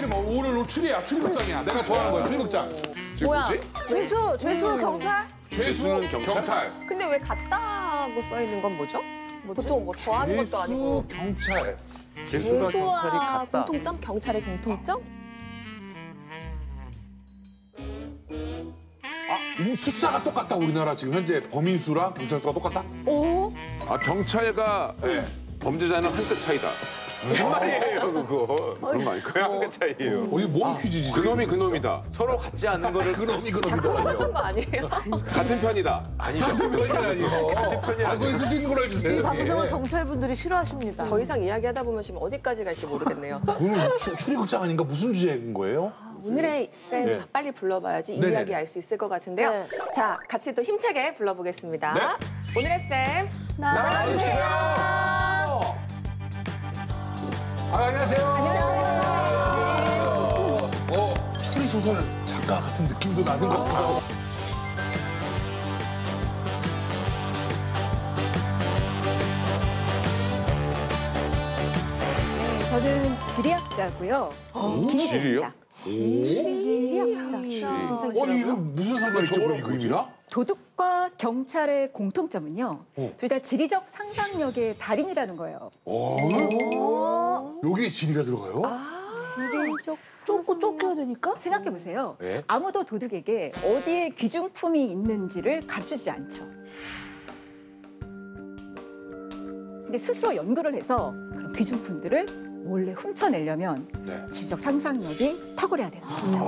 오늘이 뭐 오늘 출입극장이야. 내가 좋아하는 거야, 출입극장. 뭐야? 뭐지? 죄수 경찰? 죄수는 경찰. 근데 왜 같다고 써 있는 건 뭐죠? 보통 뭐 좋아하는 것도 아니고. 경찰. 죄수가 경찰이 같다. 공통점? 경찰의 공통점? 이 숫자가 똑같다, 우리나라 지금 현재 범인 수랑 경찰 수가 똑같다? 오? 경찰과 네. 범죄자는 한 끗 차이다. 무슨 말이에요, 그거? 그런 거 아닐까요? 그냥 한 끗 차이예요. 이게 뭔 퀴즈지? 그놈이 그놈이다. 서로 같지 않은 거를 작성하셨던 거 아니에요? 같은 편이다. 아니죠. 같은 편이라니. 방송에 쓸 수 있는 걸로 해주세요. 이 방송을 경찰분들이 싫어하십니다. 더 이상 이야기하다 보면 지금 어디까지 갈지 모르겠네요. 오늘 출입극장 아닌가? 무슨 주제인 거예요? 오늘의 쌤 네. 빨리 불러봐야지 이 네네네. 이야기 알 수 있을 것 같은데요. 네. 자, 같이 또 힘차게 불러보겠습니다. 네. 오늘의 쌤 나와주세요. 안녕하세요. 안녕하세요. 추리소설 작가 같은 느낌도 나는 것 같기도 하고. 네, 저는 지리학자고요. 김희재입니다. 지리학자. 아니, 이거 무슨 상관이 있죠, 그럼 이 그림이랑? 도둑과 경찰의 공통점은요. 둘 다 지리적 상상력의 달인이라는 거예요. 여기에 지리가 들어가요? 지리적 쫓겨야 되니까? 생각해 보세요. 네. 아무도 도둑에게 어디에 귀중품이 있는지를 가르쳐주지 않죠. 근데 스스로 연구를 해서 그런 귀중품들을 몰래 훔쳐내려면 네. 지리적 상상력이 탁월해야 되는 겁니다.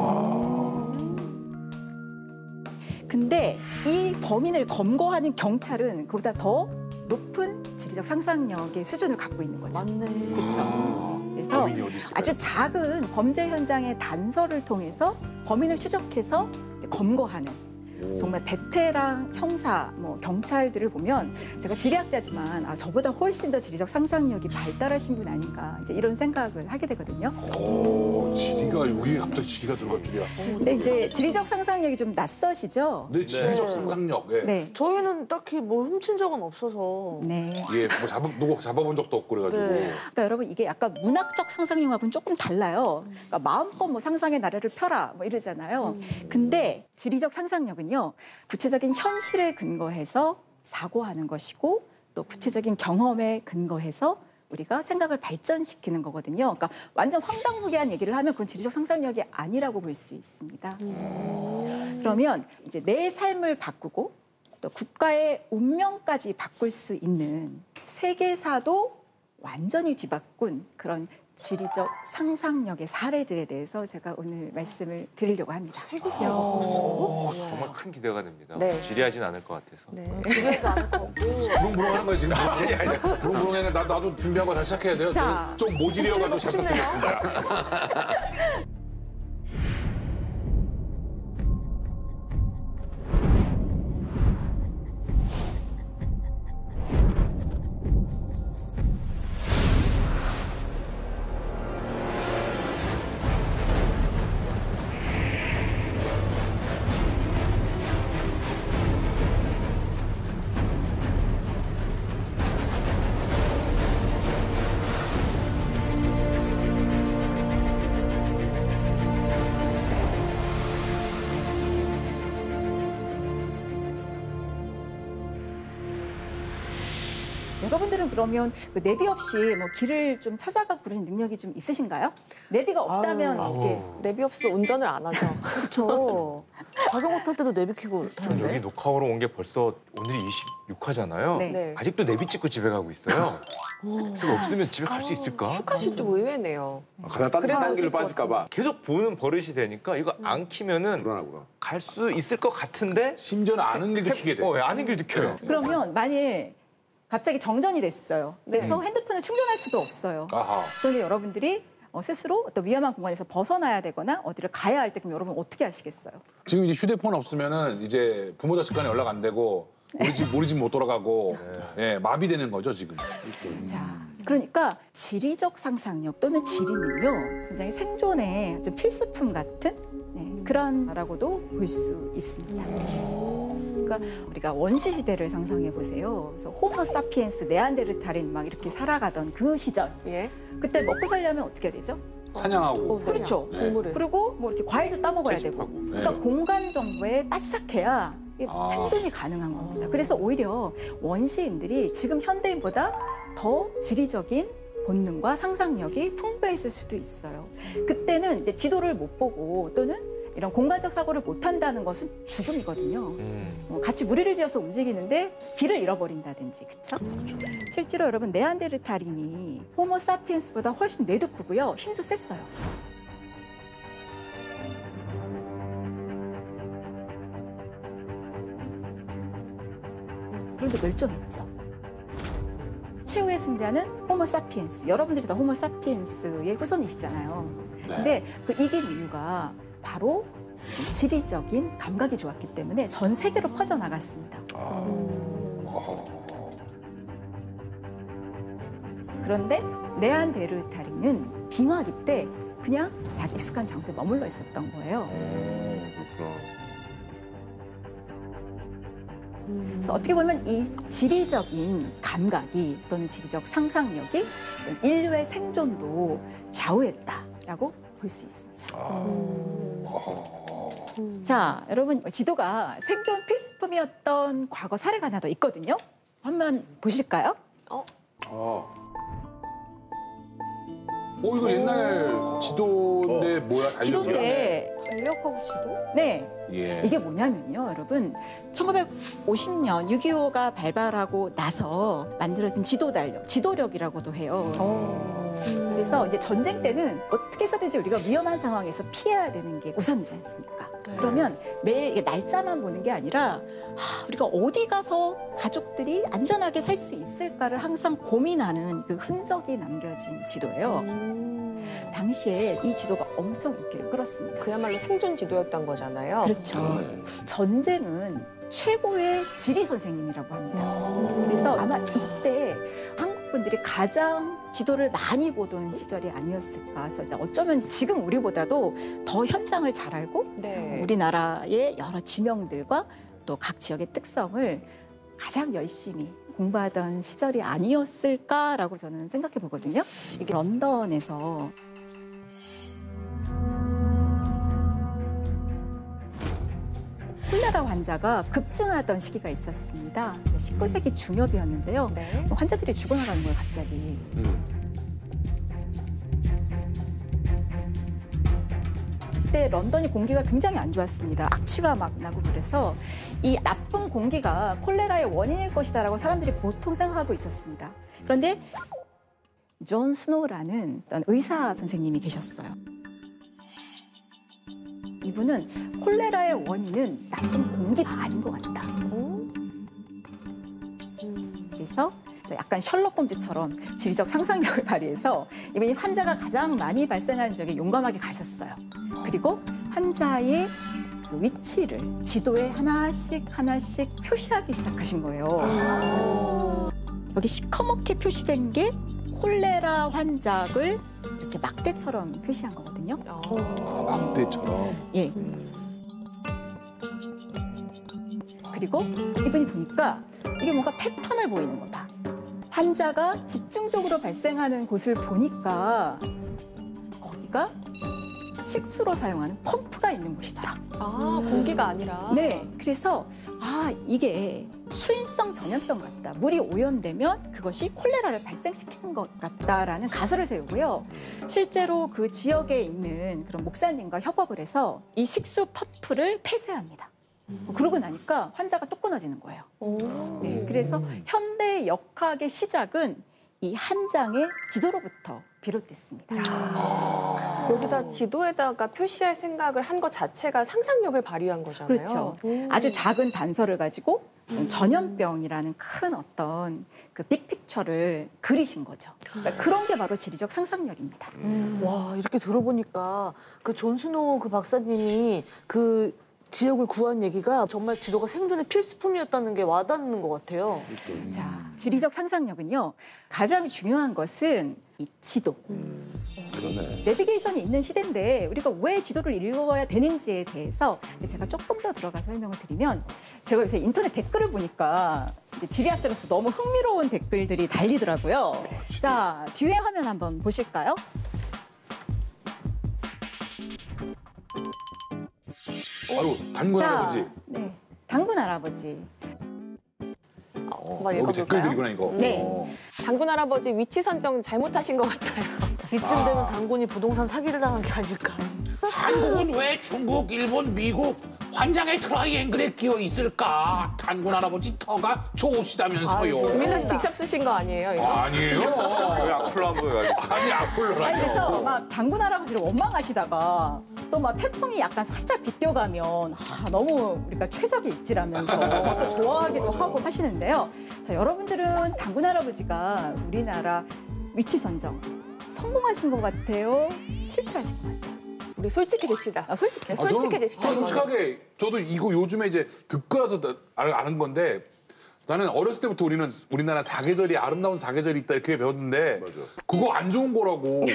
근데 이 범인을 검거하는 경찰은 그보다 더 높은 지리적 상상력의 수준을 갖고 있는 거죠. 맞네. 그렇죠. 그래서 범인이 어디 있을까요? 아주 작은 범죄 현장의 단서를 통해서 범인을 추적해서 이제 검거하는 정말 베테랑 형사, 뭐 경찰들을 보면 제가 지리학자지만 저보다 훨씬 더 지리적 상상력이 발달하신 분 아닌가 이제 이런 생각을 하게 되거든요. 지리가 여기에 갑자기 지리가 들어갈 줄이야. 근데 이제 지리적 상상력이 좀 낯서시죠? 네, 지리적 상상력. 예. 네. 저희는 딱히 뭘 훔친 적은 없어서. 네. 예, 뭐 누구 잡아본 적도 없고 그래가지고. 네. 그러니까 여러분 이게 약간 문학적 상상력하고는 조금 달라요. 그러니까 마음껏 뭐 상상의 나래를 펴라 뭐 이러잖아요. 근데 지리적 상상력은요. 구체적인 현실에 근거해서 사고하는 것이고 또 구체적인 경험에 근거해서 우리가 생각을 발전시키는 거거든요. 그러니까 완전 황당무계한 얘기를 하면 그건 지리적 상상력이 아니라고 볼 수 있습니다. 그러면 이제 내 삶을 바꾸고 또 국가의 운명까지 바꿀 수 있는 세계사도 완전히 뒤바꾼 그런 지리적 상상력의 사례들에 대해서 제가 오늘 말씀을 드리려고 합니다. 정말 큰 기대가 됩니다. 네. 지리하진 않을 것 같아서. 네. 지리하지 않을 것 같고. 부릉부릉하는 거야 지금. 부릉부릉해. 나도 준비한 거 다시 시작해야 돼요. 자, 좀 모질이어가지고 잘 부탁드리겠습니다. 여러분들은 그러면 그 내비 없이 뭐 길을 좀 찾아가 부르는 능력이 좀 있으신가요? 내비가 없다면 어떻게? 내비 없이도 운전을 안 하죠. 그렇죠. 자전거 탈 때도 내비키고 전 여기 타는데. 녹화하러 온 게 벌써 오늘이 26화잖아요. 네. 네. 아직도 내비 찍고 집에 가고 있어요. 그래서 없으면 집에 갈 수 있을까? 슈카씨 좀 의외네요. 가다 딴 그래가지고 길로 빠질까봐. 계속 보는 버릇이 되니까 이거 안 키면은 불안하구나. 갈 수 있을 것 같은데 심지어는 아는 길도 키게 돼. 아는 길도 켜요. 그러면 만일 갑자기 정전이 됐어요. 그래서 핸드폰을 충전할 수도 없어요. 아하. 그런데 여러분들이 스스로 어떤 위험한 공간에서 벗어나야 되거나 어디를 가야 할 때 그럼 여러분 어떻게 하시겠어요? 지금 이제 휴대폰 없으면은 이제 부모 자식 간에 연락 안 되고 우리 집 못 돌아가고 예, 마비되는 거죠 지금. 자, 그러니까 지리적 상상력 또는 지리는요 굉장히 생존의 좀 필수품 같은 그런 거라고도 볼 수 있습니다. 그러니까 우리가 원시 시대를 상상해 보세요. 그래서 호모 사피엔스, 네안데르탈인 막 이렇게 살아가던 그 시절. 예. 그때 먹고 살려면 어떻게 해야 되죠? 사냥하고. 그렇죠. 동물을. 그리고 뭐 이렇게 과일도 따먹어야 되고. 그러니까 네. 공간 정보에 빠삭해야 이 아. 생존이 가능한 겁니다. 그래서 오히려 원시인들이 지금 현대인보다 더 지리적인 본능과 상상력이 풍부했을 수도 있어요. 그때는 이제 지도를 못 보고 또는 이런 공간적 사고를 못 한다는 것은 죽음이거든요. 같이 무리를 지어서 움직이는데 길을 잃어버린다든지, 그렇죠? 실제로 여러분 네안데르탈인이 호모 사피엔스보다 훨씬 뇌두꾸고요, 힘도 셌어요. 그런데 멸종했죠. 최후의 승자는 호모 사피엔스. 여러분들이 다 호모 사피엔스의 후손이시잖아요. 근데 그 이긴 이유가 바로 지리적인 감각이 좋았기 때문에 전 세계로 퍼져나갔습니다. 그런데 네안데르탈인은 빙하기 때 그냥 자기 익숙한 장소에 머물러 있었던 거예요. 그렇구나. 그래서 어떻게 보면 이 지리적인 감각이 또는 지리적 상상력이 어떤 인류의 생존도 좌우했다라고 볼 수 있습니다. 자, 여러분 지도가 생존 필수품이었던 과거 사례가 하나 더 있거든요. 한번 보실까요? 이거 옛날 지도인데 뭐야? 지도인데 달력하고 지도? 네. 예. 이게 뭐냐면요, 여러분. 1950년 6.25가 발발하고 나서 만들어진 지도 달력, 지도력이라고도 해요. 그래서 이제 전쟁 때는 어떻게 해서든지 우리가 위험한 상황에서 피해야 되는 게 우선이지 않습니까? 그러면 매일 이게 날짜만 보는 게 아니라 우리가 어디 가서 가족들이 안전하게 살 수 있을까를 항상 고민하는 그 흔적이 남겨진 지도예요. 당시에 이 지도가 엄청 인기를 끌었습니다. 그야말로 생존 지도였던 거잖아요. 그렇죠. 전쟁은 최고의 지리 선생님이라고 합니다. 그래서 아마 이때 한국 분들이 가장 지도를 많이 보던 시절이 아니었을까. 그래서 어쩌면 지금 우리보다도 더 현장을 잘 알고 네. 우리나라의 여러 지명들과 또 각 지역의 특성을 가장 열심히 공부하던 시절이 아니었을까라고 저는 생각해 보거든요. 이게 런던에서 콜레라 환자가 급증하던 시기가 있었습니다. 19세기 중엽이었는데요. 네. 환자들이 죽어나가는 거예요, 갑자기. 그때 런던이 공기가 굉장히 안 좋았습니다. 악취가 막 나고 그래서 이 나쁜 공기가 콜레라의 원인일 것이다라고 사람들이 보통 생각하고 있었습니다. 그런데 존 스노우라는 어떤 의사 선생님이 계셨어요. 이분은 콜레라의 원인은 나쁜 공기가 아닌 것 같다. 그래서 약간 셜록 홈즈처럼 지리적 상상력을 발휘해서 이분이 환자가 가장 많이 발생하는 지역에 용감하게 가셨어요. 그리고 환자의 그 위치를 지도에 하나씩 표시하기 시작하신 거예요. 여기 시커멓게 표시된 게 콜레라 환자를 이렇게 막대처럼 표시한 거거든요. 막대처럼. 예. 그리고 이분이 보니까 이게 뭔가 패턴을 보이는 거다. 환자가 집중적으로 발생하는 곳을 보니까 거기가 식수로 사용하는 펌프가 있는 곳이더라. 공기가 아니라. 네, 그래서 이게 수인성 전염병 같다. 물이 오염되면 그것이 콜레라를 발생시키는 것 같다라는 가설을 세우고요. 실제로 그 지역에 있는 그런 목사님과 협업을 해서 이 식수 펌프를 폐쇄합니다. 그러고 나니까 환자가 뚝 끊어지는 거예요. 네, 그래서 현대 역학의 시작은 이 한 장의 지도로부터 비롯됐습니다. 여기다 지도에다가 표시할 생각을 한 것 자체가 상상력을 발휘한 거잖아요. 그렇죠. 아주 작은 단서를 가지고 전염병이라는 큰 어떤 그 빅픽처를 그리신 거죠. 그러니까 그런 게 바로 지리적 상상력입니다. 와, 이렇게 들어보니까 그 존 스노우 그 박사님이 그 지역을 구한 얘기가 정말 지도가 생존의 필수품이었다는 게 와닿는 것 같아요. 자, 지리적 상상력은요. 가장 중요한 것은 이 지도. 내비게이션이 있는 시대인데 우리가 왜 지도를 읽어야 되는지에 대해서 제가 조금 더 들어가서 설명을 드리면 제가 요새 인터넷 댓글을 보니까 이제 지리학자로서 너무 흥미로운 댓글들이 달리더라고요. 자, 뒤에 화면 한번 보실까요? 아유, 단군 자, 할아버지. 네. 당군 할아버지. 한번 여기 읽어볼까요? 댓글들이구나 이거. 네. 당군 할아버지 위치 선정 잘못하신 것 같아요. 이쯤 되면 당군이 부동산 사기를 당한 게 아닐까. 한국은 왜 중국, 일본, 미국 환장의 트라이앵글에 끼어 있을까? 단군 할아버지 터가 좋으시다면서요. 유민상 씨 직접 쓰신 거 아니에요? 이거? 아니에요. 왜 악플로 한번 해가지고. 아니 악플로라뇨. 아니, 그래서 막 당군 할아버지를 원망하시다가 또 막 태풍이 약간 살짝 비껴가면 너무 우리가 최적의 입지라면서 또 좋아하기도 하고 하시는데요. 자, 여러분들은 당군 할아버지가 우리나라 위치 선정 성공하신 것 같아요? 실패하신 것 같아요? 우리 솔직해집시다. 솔직히. 아, 저는 솔직해집시다. 솔직하게 저도 이거 요즘에 이제 듣고 나서 아는 건데 나는 어렸을 때부터 우리나라 사계절이 아름다운 사계절이 있다 이렇게 배웠는데 그거 안 좋은 거라고.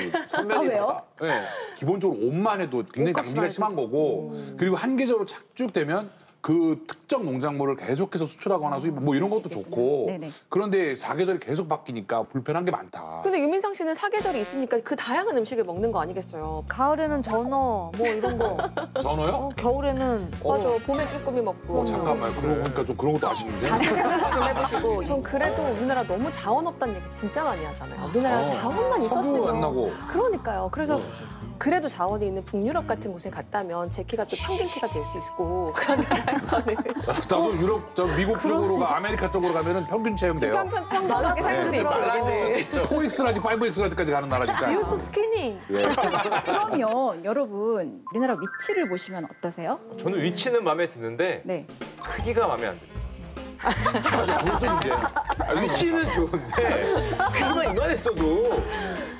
왜요? 네, 기본적으로 옷만 해도 굉장히 낭비가 심한 거고 그리고 한 계절로 착축되면 그 특정 농작물을 계속해서 수출하거나 뭐 이런 것도 좋고 네네. 그런데 사계절이 계속 바뀌니까 불편한 게 많다. 근데 유민상 씨는 사계절이 있으니까 그 다양한 음식을 먹는 거 아니겠어요? 가을에는 전어 뭐 이런 거. 전어요? 겨울에는 맞아, 봄에 쭈꾸미 먹고. 잠깐만 그러고 보니까 좀 그런 것도 아쉽는데. 다시 생각 좀 해보시고. 전 그래도 우리나라 너무 자원 없다는 얘기 진짜 많이 하잖아요. 우리나라 자원만 석유 있었으면. 안 나고. 그러니까요. 그래서 그래도 자원이 있는 북유럽 같은 곳에 갔다면 제 키가 또 평균 키가 될 수 있고 그런 나라에서는 나도 유럽, 미국 쪽으로 아메리카 쪽으로 가면은 평균 체형 돼요. 평범하게 살 수 있고. 포엑스라지 5엑스라지까지 가는 나라니까. 유스 스키니. 그러면 여러분 우리나라 위치를 보시면 어떠세요? 저는 위치는 마음에 드는데 네. 크기가 마음에 안 들어요. 그것도 이제 위치는 좋은데 크기만 이만했어도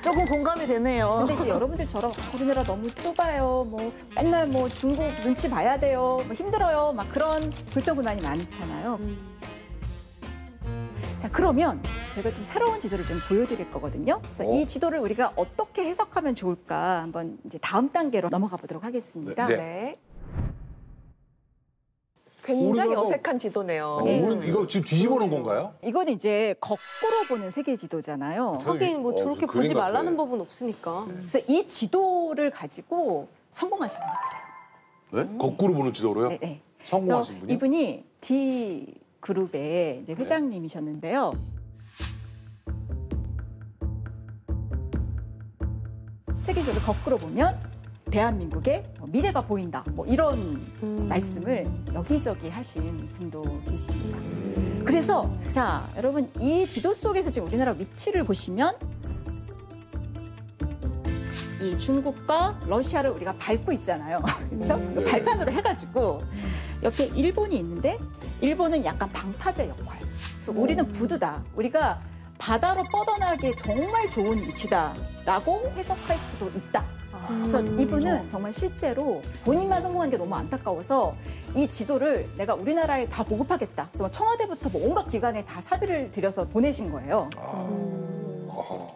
조금 공감이 되네요. 근데 이제 여러분들처럼 우리나라 너무 좁아요. 뭐 맨날 뭐 중국 눈치 봐야 돼요. 뭐 힘들어요. 막 그런 불평불만이 많잖아요. 자, 그러면 제가 좀 새로운 지도를 좀 보여드릴 거거든요. 그래서 이 지도를 우리가 어떻게 해석하면 좋을까 한번 이제 다음 단계로 넘어가 보도록 하겠습니다. 네. 네. 굉장히 우리가 뭐- 어색한 지도네요. 네. 우리 이거 지금 뒤집어 놓은 건가요? 이거는 이제 거꾸로 보는 세계 지도잖아요. 하긴 뭐 저렇게 그림 보지 같아. 말라는 법은 없으니까. 그래서 이 지도를 가지고 성공하신 분이 계세요. 거꾸로 보는 지도로요? 네, 네. 성공하신 그래서 분이? 이분이 D 그룹의 이제 회장님이셨는데요. 세계적으로 거꾸로 보면 대한민국의 미래가 보인다. 뭐 이런 말씀을 여기저기 하신 분도 계십니다. 그래서 자, 여러분 이 지도 속에서 지금 우리나라 위치를 보시면 이 중국과 러시아를 우리가 밟고 있잖아요. 그렇죠? 네. 발판으로 해가지고 옆에 일본이 있는데 일본은 약간 방파제 역할. 그래서 우리는 부두다. 우리가 바다로 뻗어나기에 정말 좋은 위치다라고 해석할 수도 있다. 그래서 이분은 정말 실제로 본인만 성공한 게 너무 안타까워서 이 지도를 내가 우리나라에 다 보급하겠다. 그래서 청와대부터 뭐 온갖 기관에 다 사비를 들여서 보내신 거예요.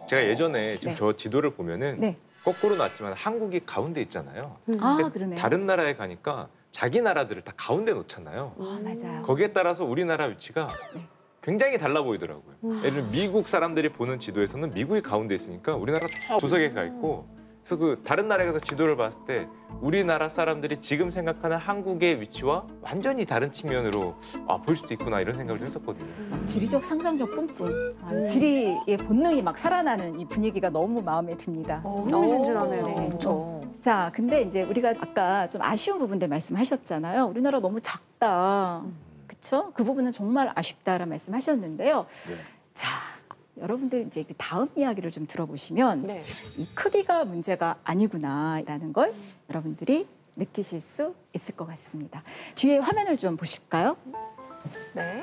제가 예전에 지금 네. 저 지도를 보면은 네. 거꾸로 놨지만 한국이 가운데 있잖아요. 아, 근데 그러네요. 다른 나라에 가니까 자기 나라들을 다 가운데 놓잖아요. 아, 맞아요. 거기에 따라서 우리나라 위치가 네. 굉장히 달라 보이더라고요. 예를 들면 미국 사람들이 보는 지도에서는 미국이 가운데 있으니까 우리나라가 저 구석에 가 있고 그래서 그 다른 나라에 가서 지도를 봤을 때 우리나라 사람들이 지금 생각하는 한국의 위치와 완전히 다른 측면으로 볼 수도 있구나 이런 생각을 했었거든요. 지리적 상상력 뿜뿜. 지리의 본능이 막 살아나는 이 분위기가 너무 마음에 듭니다. 흥미진진하네요. 네. 엄청. 자, 근데 이제 우리가 아까 좀 아쉬운 부분들 말씀하셨잖아요. 우리나라 너무 작다. 그쵸? 그 부분은 정말 아쉽다라는 말씀하셨는데요. 자, 여러분들 이제 그 다음 이야기를 좀 들어보시면 네. 이 크기가 문제가 아니구나라는 걸 여러분들이 느끼실 수 있을 것 같습니다. 뒤에 화면을 좀 보실까요? 네.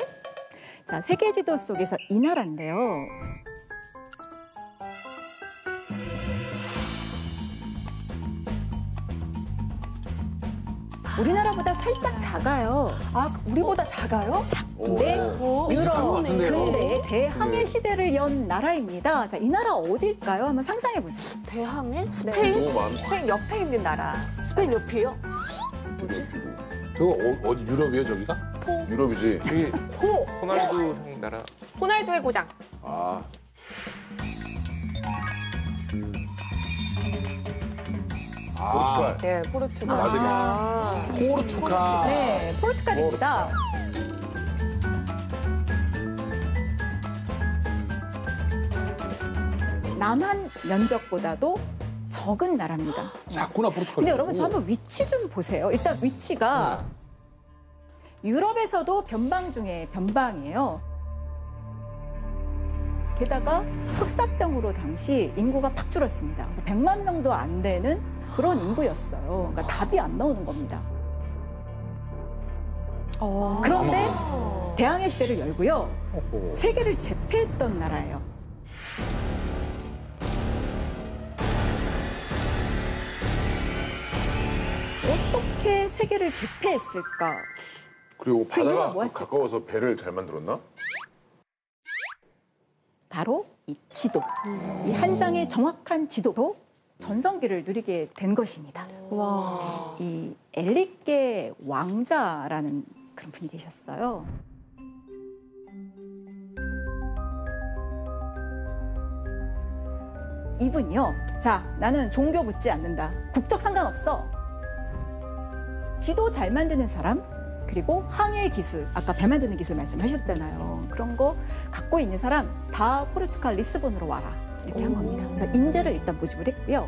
자, 세계 지도 속에서 이 나라인데요. 우리나라보다 살짝 작아요. 아, 우리보다 작아요? 작은데 것 유럽, 같은데요. 근대 대항해 시대를 연 나라입니다. 자, 이 나라 어딜까요? 한번 상상해 보세요. 대항해? 스페인? 오, 마음. 스페인 옆에 있는 나라. 스페인 옆이에요? 저거 어디 유럽이에요 저기가? 유럽이지. 여기 호! 호날두 형 나라 호날두의 고장. 포르투갈. 네, 포르투갈. 포르투갈. 네, 포르투갈입니다. 남한 면적보다도 적은 나라입니다. 작구나 포르투갈. 근데 여러분 저 한번 위치 좀 보세요. 일단 위치가 유럽에서도 변방 중에 변방이에요. 게다가 흑사병으로 당시 인구가 팍 줄었습니다. 그래서 100만 명도 안 되는 그런 인구였어요. 그러니까 답이 안 나오는 겁니다. 그런데 대항해 시대를 열고요. 세계를 제패했던 나라예요. 어떻게 세계를 제패했을까? 그리고 그 이유가 바다가 뭐였을까? 가까워서 배를 잘 만들었나? 바로 이 지도, 이 한 장의 정확한 지도로 전성기를 누리게 된 것입니다. 와. 이 엘리께 왕자라는 그런 분이 계셨어요. 이분이요. 자, 나는 종교 묻지 않는다. 국적 상관없어. 지도 잘 만드는 사람, 그리고 항해 기술, 아까 배 만드는 기술 말씀하셨잖아요. 그런 거 갖고 있는 사람 다 포르투갈 리스본으로 와라. 이렇게 한 겁니다. 그래서 인재를 일단 모집을 했고요.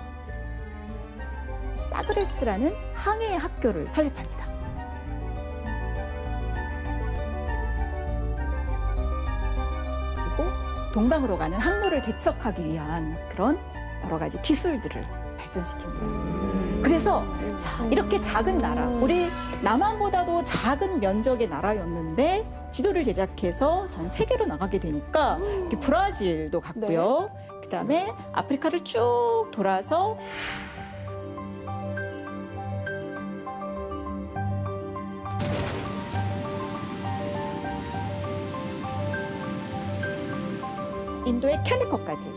사그레스라는 항해 학교를 설립합니다. 그리고 동방으로 가는 항로를 개척하기 위한 그런 여러 가지 기술들을 발전시킵니다. 그래서 자, 이렇게 작은 나라, 우리 남한보다도 작은 면적의 나라였는데 지도를 제작해서 전 세계로 나가게 되니까 이렇게 브라질도 갔고요. 그다음에 아프리카를 쭉 돌아서 인도의 캐리커까지.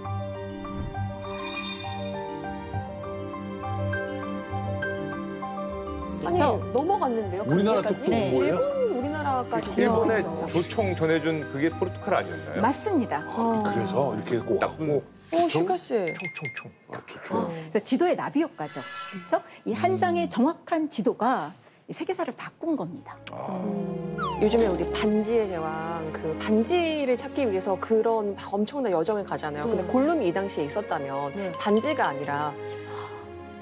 그래서 아니, 넘어갔는데요? 우리나라 거기까지? 쪽도 네. 온 거예요? 우리나라까지. 일본에 그렇죠. 조총 전해준 그게 포르투갈 아니었나요? 맞습니다. 그래서 이렇게 꼭 왔고. 슈카 씨. 총총총. 그래서 지도의 나비 효과죠. 그렇죠? 이 한 장의 정확한 지도가 이 세계사를 바꾼 겁니다. 요즘에 우리 반지의 제왕 그 반지를 찾기 위해서 그런 막 엄청난 여정을 가잖아요. 근데 골룸이 이 당시에 있었다면 반지가 아니라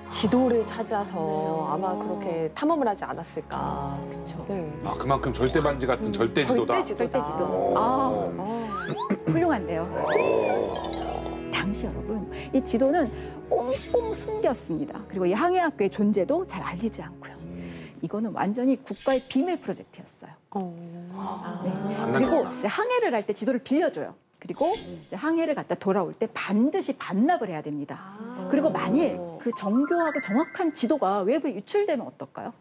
지도를 찾아서 아마 그렇게 탐험을 하지 않았을까. 그렇죠. 네. 아, 그만큼 절대 반지 같은 절대 지도다. 절대 지도. 아, 훌륭한데요. 당시 여러분, 이 지도는 꽁꽁 숨겼습니다. 그리고 이 항해학교의 존재도 잘 알리지 않고요. 이거는 완전히 국가의 비밀 프로젝트였어요. 네. 그리고 이제 항해를 할 때 지도를 빌려줘요. 그리고 이제 항해를 갔다 돌아올 때 반드시 반납을 해야 됩니다. 그리고 만일 그 정교하고 정확한 지도가 외부에 유출되면 어떨까요?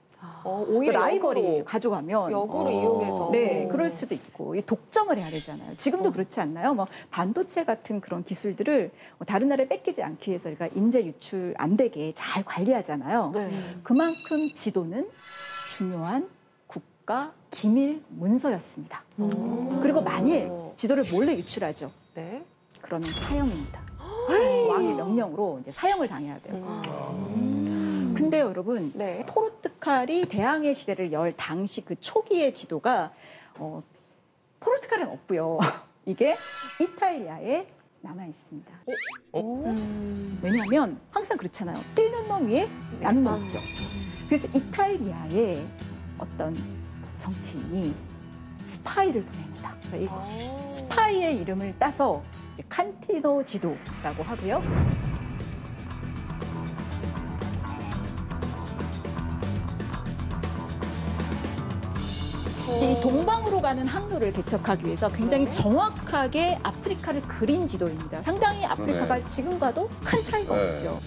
오히려 그 라이벌이 역으로, 가져가면 역으로 이용해서. 네, 그럴 수도 있고 이 독점을 해야 되잖아요. 지금도 그렇지 않나요? 뭐 반도체 같은 그런 기술들을 다른 나라에 뺏기지 않기 위해서 우리가 인재 유출 안 되게 잘 관리하잖아요. 네. 그만큼 지도는 중요한 국가 기밀 문서였습니다. 그리고 만일 지도를 몰래 유출하죠. 네. 그러면 사형입니다. 왕의 명령으로 이제 사형을 당해야 돼요. 근데 여러분, 네. 포르투갈이 대항해 시대를 열 당시 그 초기의 지도가 포르투갈은 없고요. 이게 이탈리아에 남아 있습니다. 왜냐하면 항상 그렇잖아요. 뛰는 놈 위에 남는 놈 있죠. 그래서 이탈리아의 어떤 정치인이 스파이를 보냅니다. 그래서 이 스파이의 이름을 따서 이제 칸티노 지도라고 하고요. 이제 이 동방으로 가는 항로를 개척하기 위해서 굉장히 정확하게 아프리카를 그린 지도입니다. 상당히 아프리카가 지금과도 큰 차이가 없죠.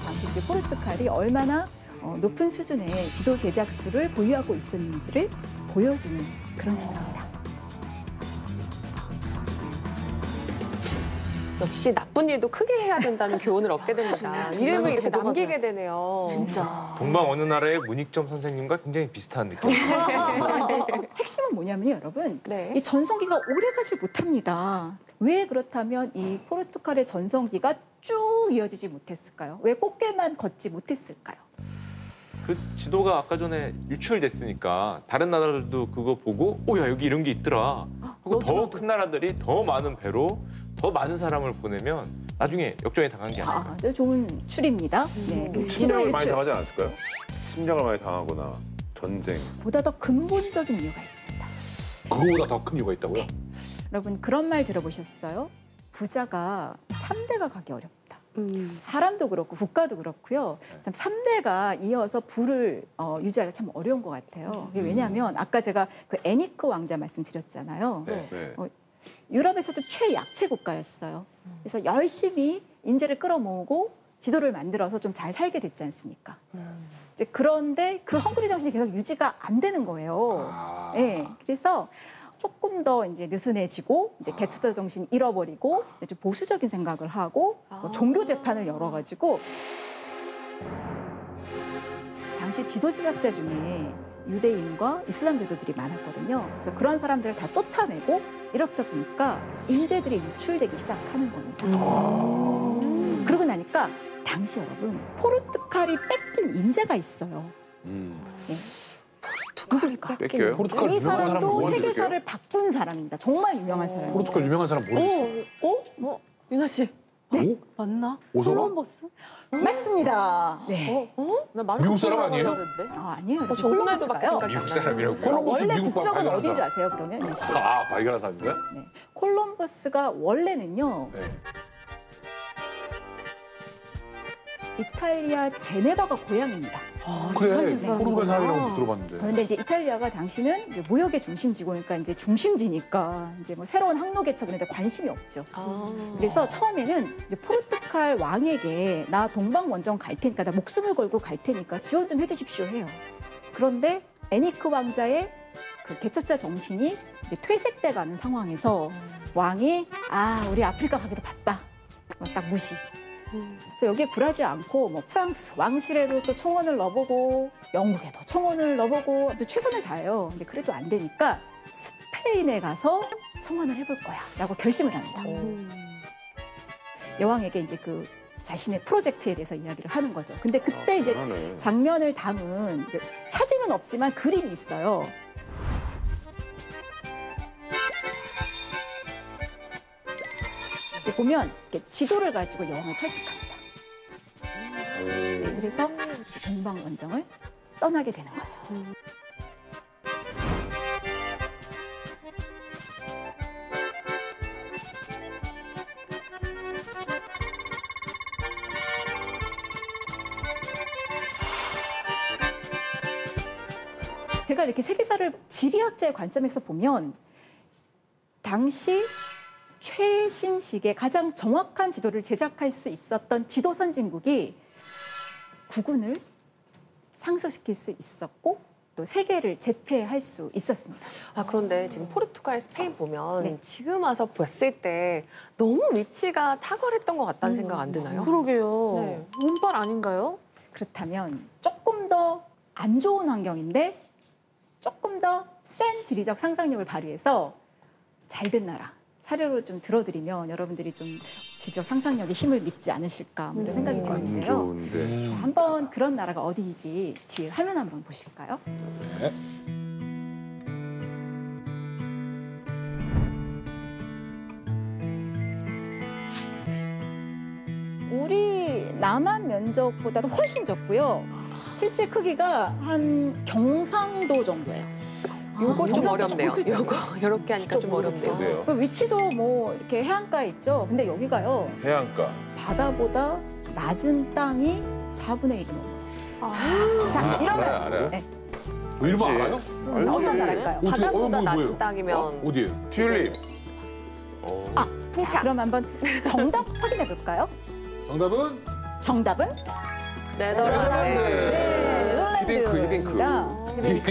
당시 이제 포르투갈이 얼마나 높은 수준의 지도 제작수를 보유하고 있었는지를 보여주는 그런 지도입니다. 역시 나쁜 일도 크게 해야 된다는 교훈을 얻게 됩니다. 이름을 이렇게 남기게 되네요. 진짜. 동방 어느 나라의 문익점 선생님과 굉장히 비슷한 느낌. 핵심은 뭐냐면요, 여러분. 네. 이 전성기가 오래 가지 못합니다. 왜 그렇다면 이 포르투갈의 전성기가 쭉 이어지지 못했을까요? 왜 꽃게만 걷지 못했을까요? 그 지도가 아까 전에 유출됐으니까 다른 나라들도 그거 보고 야 여기 이런 게 있더라 하고 더 큰 나라들이 더 많은 배로 더 많은 사람을 보내면 나중에 역전이 당한 게 아닐까. 네, 좋은 추리입니다. 네. 침략을 많이 유출. 당하지 않았을까요? 침략을 많이 당하거나 전쟁. 보다 더 근본적인 이유가 있습니다. 그거보다 더 큰 이유가 있다고요? 여러분 그런 말 들어보셨어요? 부자가 3대가 가기 어렵다. 사람도 그렇고 국가도 그렇고요. 참 3대가 이어서 부를 유지하기가 참 어려운 것 같아요. 왜냐하면 아까 제가 그 애니크 왕자 말씀드렸잖아요. 네. 유럽에서도 최약체 국가였어요. 그래서 열심히 인재를 끌어모으고 지도를 만들어서 좀 잘 살게 됐지 않습니까? 이제 그런데 그 헝그리 정신이 계속 유지가 안 되는 거예요. 네, 그래서 조금 더 이제 느슨해지고 이제 개척자 정신 잃어버리고 이제 좀 보수적인 생각을 하고 뭐 종교 재판을 열어가지고 당시 지도 제작자 중에 유대인과 이슬람 교도들이 많았거든요. 그래서 그런 사람들을 다 쫓아내고 이렇다 보니까 인재들이 유출되기 시작하는 겁니다. 그러고 나니까 당시 여러분 포르투갈이 뺏긴 인재가 있어요. 네. 누굴까? 뺏겨요? 포르투갈 이 유명한 사람 사람도 뭐가 세계사를 바꾼 사람입니다. 정말 유명한 사람이에요. 포르투갈 유명한 사람 모르겠어. 유나 씨. 네? 맞나? 오소라? 콜럼버스? 맞습니다. 네. 나 마르코 미국 사람 폴로라고 아니에요? 그러는데? 아니에요. 저 호날두밖에 콜럼버스가요. 생각이 안 미국 나요. 사람이라고. 콜럼버스 원래 미국 국적은 발견한 어딘 줄 사람. 아세요? 그러면 윤 씨. 발견한 사람인가요? 네. 콜럼버스가 원래는요. 네. 이탈리아 제네바가 고향입니다. 그래, 사람이구나. 포르투갈 사람이라고 들어봤는데. 그런데 이제 이탈리아가 당시는 이제 무역의 중심지고 그러니까 이제 중심지니까 이제 뭐 새로운 항로 개척 이런 데 관심이 없죠. 그래서 처음에는 이제 포르투갈 왕에게 나 동방 원정 갈 테니까 나 목숨을 걸고 갈 테니까 지원 좀 해주십시오 해요. 그런데 애니크 왕자의 그 개척자 정신이 이제 퇴색돼 가는 상황에서 왕이 우리 아프리카 가기도 바빠. 딱 무시. 그래서 여기에 굴하지 않고 뭐 프랑스 왕실에도 또 청원을 넣어보고 영국에도 청원을 넣어보고 또 최선을 다해요. 근데 그래도 안 되니까 스페인에 가서 청원을 해볼 거야라고 결심을 합니다. 여왕에게 이제 그 자신의 프로젝트에 대해서 이야기를 하는 거죠. 근데 그때 이제 장면을 담은 이제 사진은 없지만 그림이 있어요. 보면 이렇게 지도를 가지고 여왕을 설득합니다. 네, 그래서 동방 원정을 떠나게 되는 거죠. 제가 이렇게 세계사를 지리학자의 관점에서 보면 당시 최신식의 가장 정확한 지도를 제작할 수 있었던 지도 선진국이 국운을 상승시킬 수 있었고 또 세계를 제패할 수 있었습니다. 그런데 지금 포르투갈, 스페인 보면 네. 지금 와서 봤을 때 너무 위치가 탁월했던 것 같다는 생각 안 드나요? 그러게요. 네. 운빨 아닌가요? 그렇다면 조금 더 안 좋은 환경인데 조금 더 센 지리적 상상력을 발휘해서 잘된 나라 사례로 좀 들어드리면 여러분들이 좀 지적 상상력의 힘을 믿지 않으실까 이런 생각이 안 드는데요. 좋은데. 자, 한번 그런 나라가 어딘지 뒤에 화면 한번 보실까요? 네. 우리 남한 면적보다도 훨씬 적고요. 실제 크기가 한 경상도 정도예요. 요거 좀 경상도 어렵네요. 조금 클 요거 이렇게 하니까 좀 어렵네요. 어때요? 그 위치도 뭐 이렇게 해안가에 있죠. 근데 여기가요. 해안가. 바다보다 낮은 땅이 4분의 1이 넘어요. 자, 이러면 알아요. 네. 이름 알아요? 자, 어떤 나라일까요? 어떻게, 바다보다 낮은 뭐예요? 땅이면 어디에요? 튤립. 자, 그럼 한번 정답 확인해 볼까요? 정답은? 정답은 네덜란드. 네, 네덜란드입니다. 그러네.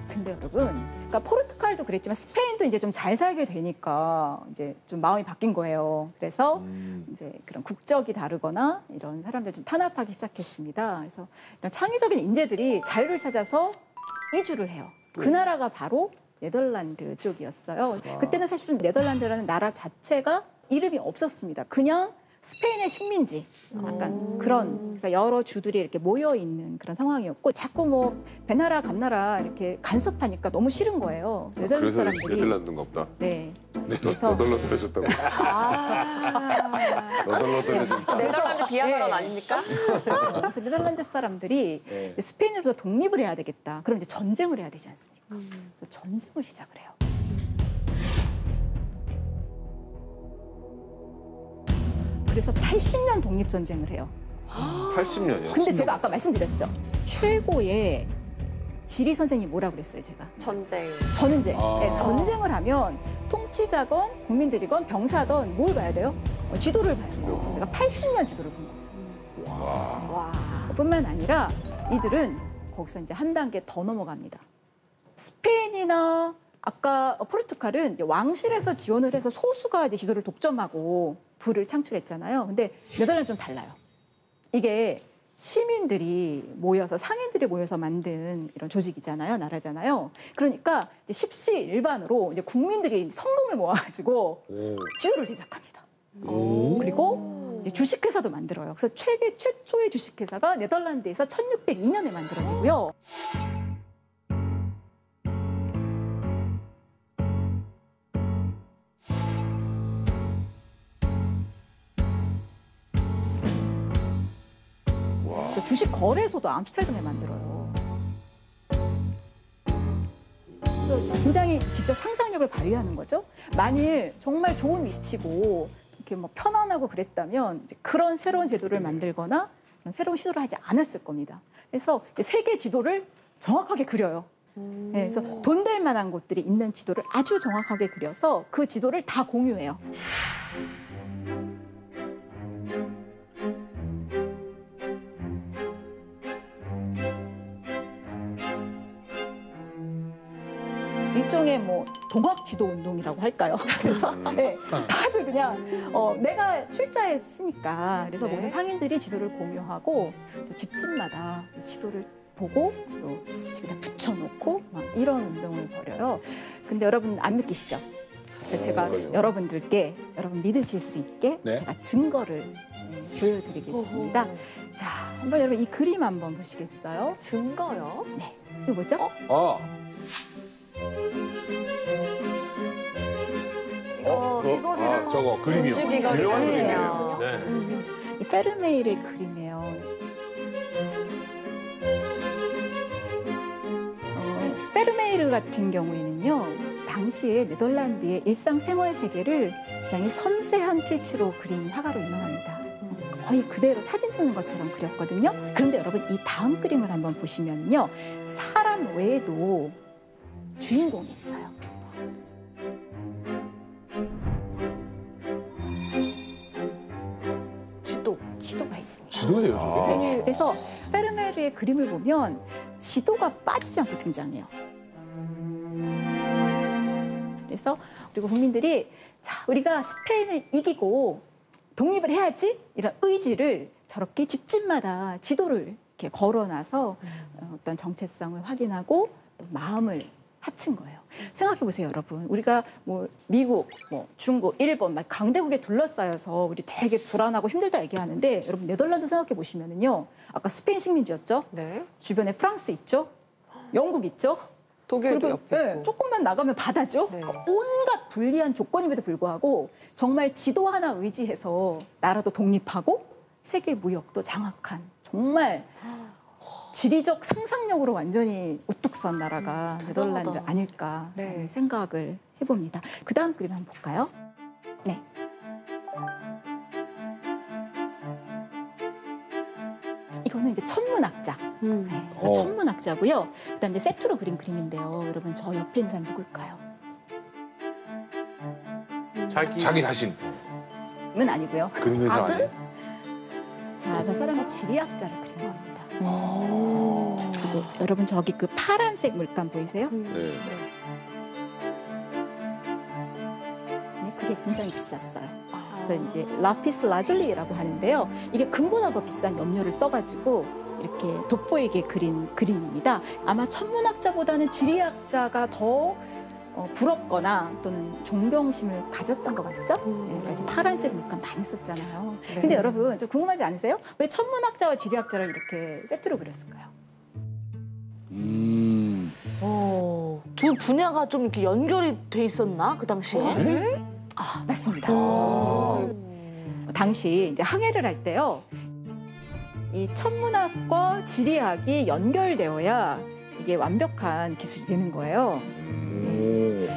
근데 여러분 그러니까 포르투갈도 그랬지만 스페인도 이제 좀 잘 살게 되니까 이제 좀 마음이 바뀐 거예요. 그래서 이제 그런 국적이 다르거나 이런 사람들 좀 탄압하기 시작했습니다. 그래서 이런 창의적인 인재들이 자유를 찾아서 이주를 해요. 그 나라가 바로 네덜란드 쪽이었어요. 그때는 사실은 네덜란드라는 나라 자체가 이름이 없었습니다. 그냥 스페인의 식민지, 약간 그런, 그래서 여러 주들이 이렇게 모여 있는 그런 상황이었고, 자꾸 뭐 배나라 감나라 이렇게 간섭하니까 너무 싫은 거예요. 네덜란드 그래서 사람들이. 네덜란드인가 보다. 네. 그래서 너덜너덜해졌다고. 너덜너덜해졌다. 네덜란드 비하 발언 네. 아닙니까? 그래서 네덜란드 사람들이 이제 스페인으로부터 독립을 해야 되겠다. 그럼 이제 전쟁을 해야 되지 않습니까? 그래서 전쟁을 시작을 해요. 그래서 80년 독립전쟁을 해요. 80년이요? 근데 제가 아까 말씀드렸죠. 최고의 지리 선생님이 뭐라 그랬어요, 제가? 전쟁. 전쟁. 네, 전쟁을 하면 통치자건 국민들이건 병사든 뭘 봐야 돼요? 지도를 봐야 돼요. 내가 80년 지도를 본 거예요. 와. 뿐만 아니라 이들은 거기서 이제 한 단계 더 넘어갑니다. 스페인이나 아까 포르투갈은 이제 왕실에서 지원을 해서 소수가 이제 지도를 독점하고 부를 창출했잖아요. 근데 네덜란드 좀 달라요. 이게 시민들이 모여서 상인들이 모여서 만든 이런 조직이잖아요, 나라잖아요. 그러니까 이제 십시일반으로 이제 국민들이 성금을 모아가지고 지도를 제작합니다. 그리고 이제 주식회사도 만들어요. 그래서 최초의 주식회사가 네덜란드에서 1602년에 만들어지고요. 또 주식 거래소도 암스테르담에 만들어요. 굉장히 직접 상상력을 발휘하는 거죠. 만일 정말 좋은 위치고 이렇게 뭐 편안하고 그랬다면 이제 그런 새로운 제도를 만들거나 그런 새로운 시도를 하지 않았을 겁니다. 그래서 세계 지도를 정확하게 그려요. 네, 그래서 돈 될 만한 곳들이 있는 지도를 아주 정확하게 그려서 그 지도를 다 공유해요. 일종의 뭐 동학 지도 운동이라고 할까요? 그래서 네, 다들 그냥 내가 출자했으니까 그래서 모든 상인들이 지도를 공유하고 또 집집마다 지도를 보고 또 집에다 붙여놓고 막 이런 운동을 벌여요. 근데 여러분 안 믿기시죠? 그래서 제가 여러분들께 여러분 믿으실 수 있게 제가 증거를 보여드리겠습니다. 자, 한번 여러분 이 그림 한번 보시겠어요? 증거요? 네, 이거 뭐죠? 이거는 저거 그림이요. 움직이가 유명한 네. 그림이에요. 네. 이 페르메일의 그림이에요. 페르메이르 같은 경우에는요, 당시에 네덜란드의 일상생활 세계를 굉장히 섬세한 필치로 그린 화가로 유명합니다. 거의 그대로 사진 찍는 것처럼 그렸거든요. 그런데 여러분 이 다음 그림을 한번 보시면요, 사람 외에도 주인공이 있어요. 지도가 있습니다. 지도예요, 저게? 네, 그래서 페르메르의 그림을 보면 지도가 빠지지 않고 등장해요. 그래서 그리고 국민들이 자, 우리가 스페인을 이기고 독립을 해야지 이런 의지를 저렇게 집집마다 지도를 이렇게 걸어놔서 어떤 정체성을 확인하고 또 마음을 합친 거예요. 생각해 보세요, 여러분. 우리가 뭐 미국, 뭐 중국, 일본 막 강대국에 둘러싸여서 우리 되게 불안하고 힘들다 얘기하는데 여러분 네덜란드 생각해 보시면은요. 아까 스페인 식민지였죠. 네. 주변에 프랑스 있죠. 영국 있죠. 독일도 그리고 옆에 있고. 조금만 나가면 바다죠. 네. 그러니까 온갖 불리한 조건임에도 불구하고 정말 지도 하나 의지해서 나라도 독립하고 세계 무역도 장악한 정말 지리적 상상력으로 완전히 우뚝 선 나라가 네덜란드 아닐까 하는 생각을 해봅니다. 그 다음 그림 한번 볼까요? 네. 이거는 이제 천문학자. 네, 그래서 천문학자고요. 그다음에 세트로 그린 그림인데요. 여러분 저 옆에 있는 사람 누굴까요? 자기 자신. 은 아니고요. 그림의 사 아니에요? 자, 저 사람은 지리학자를 그린 겁니다. 그리고 여러분 저기 그 파란색 물감 보이세요? 네. 네, 그게 굉장히 비쌌어요. 그래서 이제 라피스 라줄리라고 하는데요. 이게 금보다 더 비싼 염료를 써가지고 이렇게 돋보이게 그린 그림입니다. 아마 천문학자보다는 지리학자가 더 부럽거나 또는 존경심을 가졌던 것 같죠? 네, 이제 파란색 물감 많이 썼잖아요. 근데 여러분 좀 궁금하지 않으세요? 왜 천문학자와 지리학자를 이렇게 세트로 그렸을까요? 두 분야가 좀 이렇게 연결이 돼 있었나 그 당시에? 아, 맞습니다. 당시 이제 항해를 할 때요. 이 천문학과 지리학이 연결되어야 이게 완벽한 기술이 되는 거예요.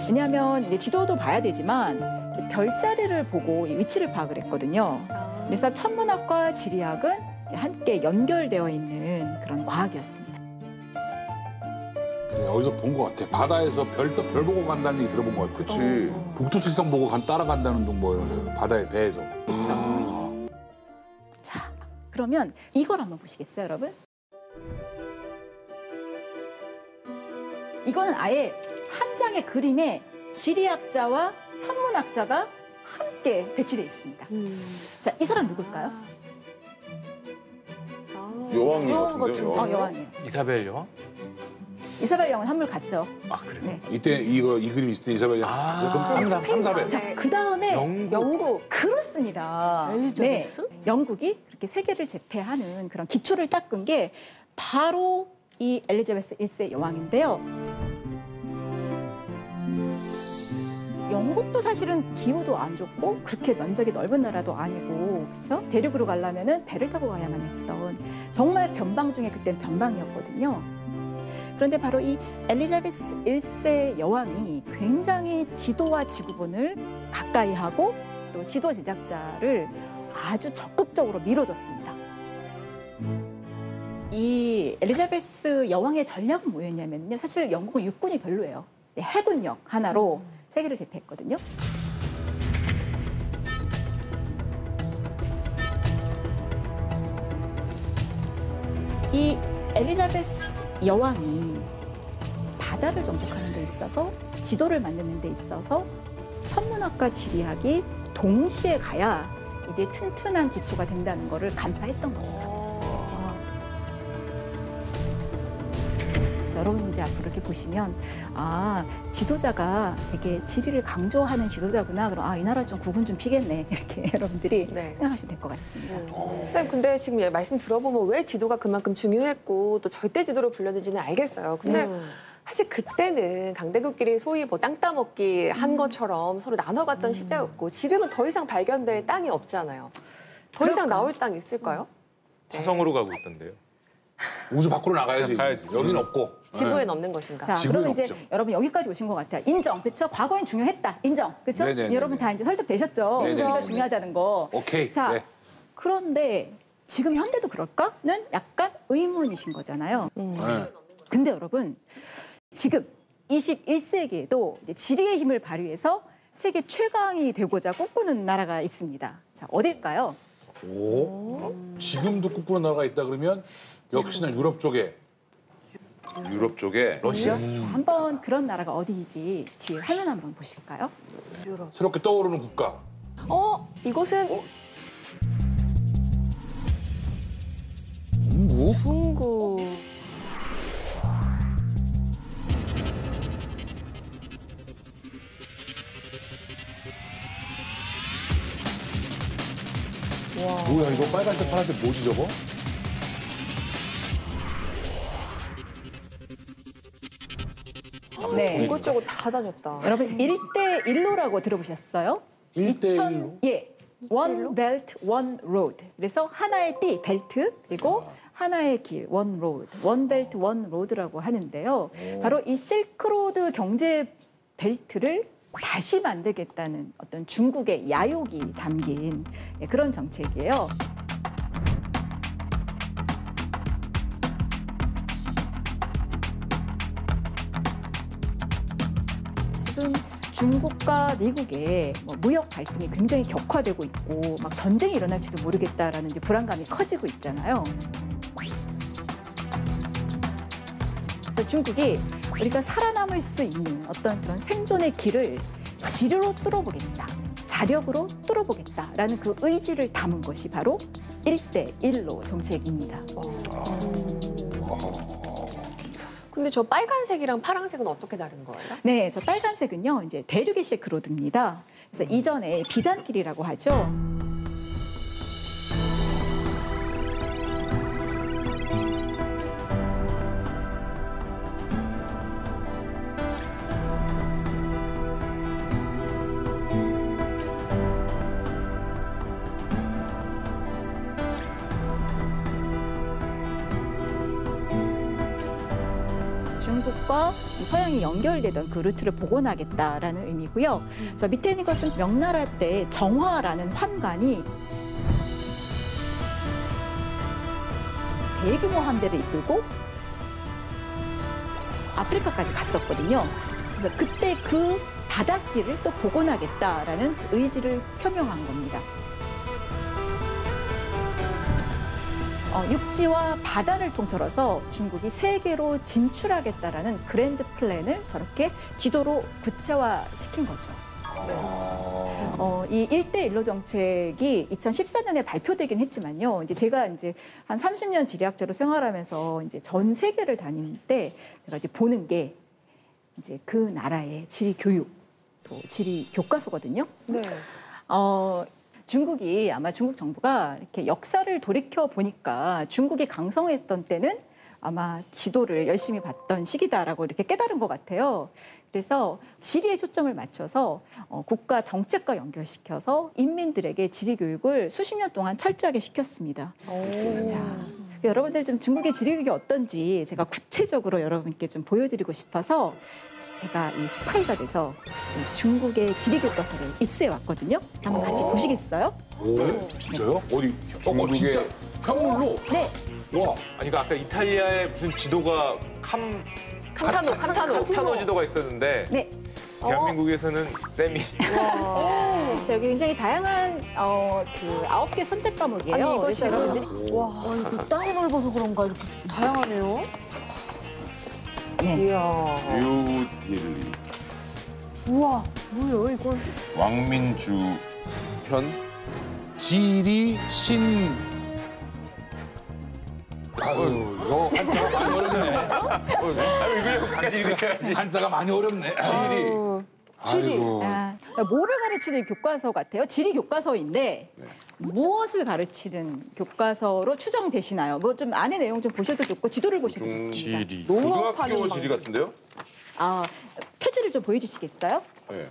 왜냐하면 이제 지도도 봐야 되지만 이제 별자리를 보고 이 위치를 파악을 했거든요. 그래서 천문학과 지리학은 이제 함께 연결되어 있는 그런 과학이었습니다. 그래, 어디서 본 것 같아. 바다에서 별 보고 간다는 얘기 들어본 것 같아. 그렇지. 북두칠성 보고 따라간다는 둥 뭐 바다의 배에서. 그렇죠. 자, 그러면 이걸 한번 보시겠어요, 여러분? 이거는 아예 한 장의 그림에 지리학자와 천문학자가 함께 배치되어 있습니다. 자, 이 사람 누굴까요? 여왕이 여왕 같은데요? 같은데? 여왕. 여왕이에요. 이사벨 여왕? 이사벨 여왕은 한물 갔죠. 아 그래요? 네. 이때 이 그림 있을 때 이사벨 갔어요. 그럼 3사벨. 자, 그 다음에 영국. 그렇습니다. 엘리자베스? 네, 영국이 그렇게 세계를 제패하는 그런 기초를 닦은 게 바로 이 엘리자베스 1세 여왕인데요. 영국도 사실은 기후도 안 좋고 그렇게 면적이 넓은 나라도 아니고 그렇죠? 대륙으로 가려면은 배를 타고 가야만 했던 정말 변방 중에 그땐 변방이었거든요. 그런데 바로 이 엘리자베스 1세 여왕이 굉장히 지도와 지구본을 가까이 하고 또 지도 제작자를 아주 적극적으로 밀어줬습니다. 이 엘리자베스 여왕의 전략은 뭐였냐면요. 사실 영국은 육군이 별로예요. 해군력 하나로 세계를 제패했거든요. 이 엘리자베스 여왕이 바다를 정복하는 데 있어서 지도를 만드는 데 있어서 천문학과 지리학이 동시에 가야 이게 튼튼한 기초가 된다는 거를 간파했던 겁니다. 그래서 여러분 이제 앞으로 이렇게 보시면 아 지도자가 되게 지리를 강조하는 지도자구나. 그럼 아 이 나라 좀 국은 좀 피겠네 이렇게 여러분들이 생각하시면 될 것 같습니다. 쌤 근데 지금 말씀 들어보면 왜 지도가 그만큼 중요했고 또 절대 지도로 불렸는지는 알겠어요. 근데 사실 그때는 강대국끼리 소위 뭐 땅 따먹기 한 것처럼 서로 나눠갔던 시대였고 지금은 더 이상 발견될 땅이 없잖아요. 더 이상 나올 땅이 있을까요? 화성으로 가고 있던데요. 우주 밖으로 나가야지. 가야지. 여긴 없고. 지구엔 없는 것인가? 자, 지구엔 그러면 이제 없죠. 여러분 여기까지 오신 것 같아요. 인정, 그렇죠? 과거엔 중요했다. 인정, 그렇죠? 네네네. 여러분 다 이제 설득되셨죠? 네네. 지구가 중요하다는 거. 오케이. 자, 네. 그런데 지금 현대도 그럴까?는 약간 의문이신 거잖아요. 네. 근데 여러분 지금 21세기에도 지리의 힘을 발휘해서 세계 최강이 되고자 꿈꾸는 나라가 있습니다. 자, 어딜까요? 오? 지금도 꿈꾸는 나라가 있다 그러면 역시나 유럽 쪽에. 유럽 쪽에 러시아? 자, 한번 그런 나라가 어딘지 뒤에 화면 한번 보실까요? 새롭게 떠오르는 국가. 이곳은 중국? 중국. 뭐야 이거 빨간색 파란색 뭐지 저거? 네. 이것저것 다 다녔다. 여러분 1대1로라고 들어보셨어요? 1대1로? 예. One Belt, One Road. 그래서 하나의 띠, 벨트, 그리고 하나의 길, One Road. One Belt, One Road라고 하는데요. 바로 이 실크로드 경제 벨트를 다시 만들겠다는 어떤 중국의 야욕이 담긴 그런 정책이에요. 지금 중국과 미국의 무역 갈등이 굉장히 격화되고 있고 막 전쟁이 일어날지도 모르겠다라는 이제 불안감이 커지고 있잖아요. 그래서 중국이 우리가 살아남을 수 있는 어떤 그런 생존의 길을 지류로 뚫어보겠다, 자력으로 뚫어보겠다라는 그 의지를 담은 것이 바로 1대1로 정책입니다. 근데 저 빨간색이랑 파란색은 어떻게 다른 거예요? 네, 저 빨간색은요, 이제 대륙의 실크로드입니다. 그래서 이전에 비단길이라고 하죠. 중국과 서양이 연결되던 그 루트를 복원하겠다라는 의미고요. 저 밑에 있는 것은 명나라 때 정화라는 환관이 대규모 함대를 이끌고 아프리카까지 갔었거든요. 그래서 그때 그 바닷길을 또 복원하겠다라는 의지를 표명한 겁니다. 육지와 바다를 통틀어서 중국이 세계로 진출하겠다라는 그랜드 플랜을 저렇게 지도로 구체화시킨 거죠. 이 1대1로 정책이 2014년에 발표되긴 했지만요. 이제 제가 이제 한 30년 지리학자로 생활하면서 이제 전 세계를 다닐 때 제가 이제 보는 게 이제 그 나라의 지리 교육, 또 지리 교과서거든요. 네. 중국이 아마 중국 정부가 이렇게 역사를 돌이켜 보니까 중국이 강성했던 때는 아마 지도를 열심히 봤던 시기다라고 이렇게 깨달은 것 같아요. 그래서 지리에 초점을 맞춰서 국가 정책과 연결시켜서 인민들에게 지리 교육을 수십 년 동안 철저하게 시켰습니다. 자, 여러분들 좀 중국의 지리 교육이 어떤지 제가 구체적으로 여러분께 좀 보여드리고 싶어서 제가 이 스파이가 돼서 이 중국의 지리 교과서를 입수해 왔거든요. 한번 같이 보시겠어요? 오, 진짜요? 어디? 진짜 현물로? 네. 와. 아니 그러니까 아까 이탈리아에 무슨 지도가 칸타노 지도가 있었는데 네. 대한민국에서는 세미. 자, 여기 굉장히 다양한 그 9개 선택 과목이에요. 아니, 이거 그래서 지금 여러분들이 와, 이거 땅이 넓어서 그런가 이렇게 다양하네요. 네. 이야. 뉴딜리. 우와, 뭐예요, 이건? 왕민주 편. 지리 신. 아유, 이거 한자가 많이 어렵네. 한자가 많이 어렵네. 지리. 뭐를 가르치는 교과서 같아요? 지리 교과서인데 무엇을 가르치는 교과서로 추정되시나요? 뭐 좀 안에 내용 좀 보셔도 좋고 지도를 보셔도 좋습니다. 지리. 고등학교 지리 같은데요? 표지를 좀 보여주시겠어요? 네.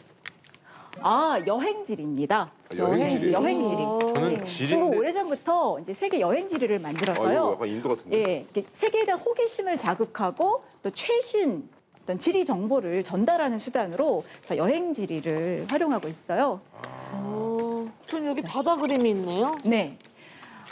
여행지리입니다. 여행지리. 여행지리. 저는 중국 지리인데 오래전부터 이제 세계 여행지리를 만들어서요. 이거 약간 인도 같은데. 예, 이렇게 세계에 대한 호기심을 자극하고 또 최신 어떤 지리 정보를 전달하는 수단으로 저 여행지리를 활용하고 있어요. 전 여기 바다 그림이 있네요. 네.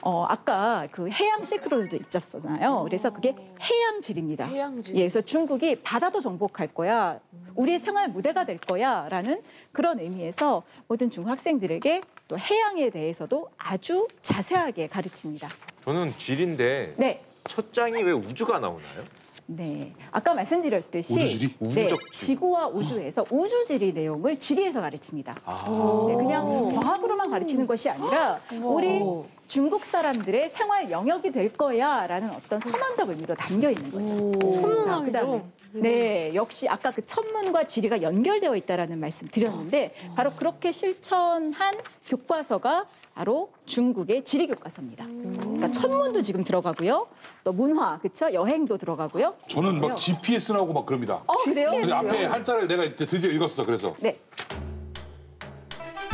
아까 그 해양 실크로드도 있었잖아요. 그래서 그게 해양지리입니다. 해양지리. 예, 그래서 중국이 바다도 정복할 거야, 우리의 생활 무대가 될 거야라는 그런 의미에서 모든 중국 학생들에게 또 해양에 대해서도 아주 자세하게 가르칩니다. 저는 지리인데 네. 첫 장이 왜 우주가 나오나요? 네, 아까 말씀드렸듯이 우주지리? 네, 우주적 지리. 지구와 우주에서 우주지리 내용을 지리에서 가르칩니다. 네, 그냥 과학으로만 가르치는 것이 아니라 우리 중국 사람들의 생활 영역이 될 거야라는 어떤 선언적 의미도 담겨 있는 거죠. 자, 그다음에 네, 역시 아까 그 천문과 지리가 연결되어 있다라는 말씀 드렸는데 바로 그렇게 실천한 교과서가 바로 중국의 지리 교과서입니다. 그러니까 천문도 지금 들어가고요, 또 문화, 그렇죠? 여행도 들어가고요. 저는 막 GPS 나오고 막 그럽니다. 그래요? 근데 앞에 한자를 내가 드디어 읽었어. 그래서 네.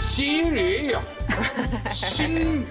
지리 신호기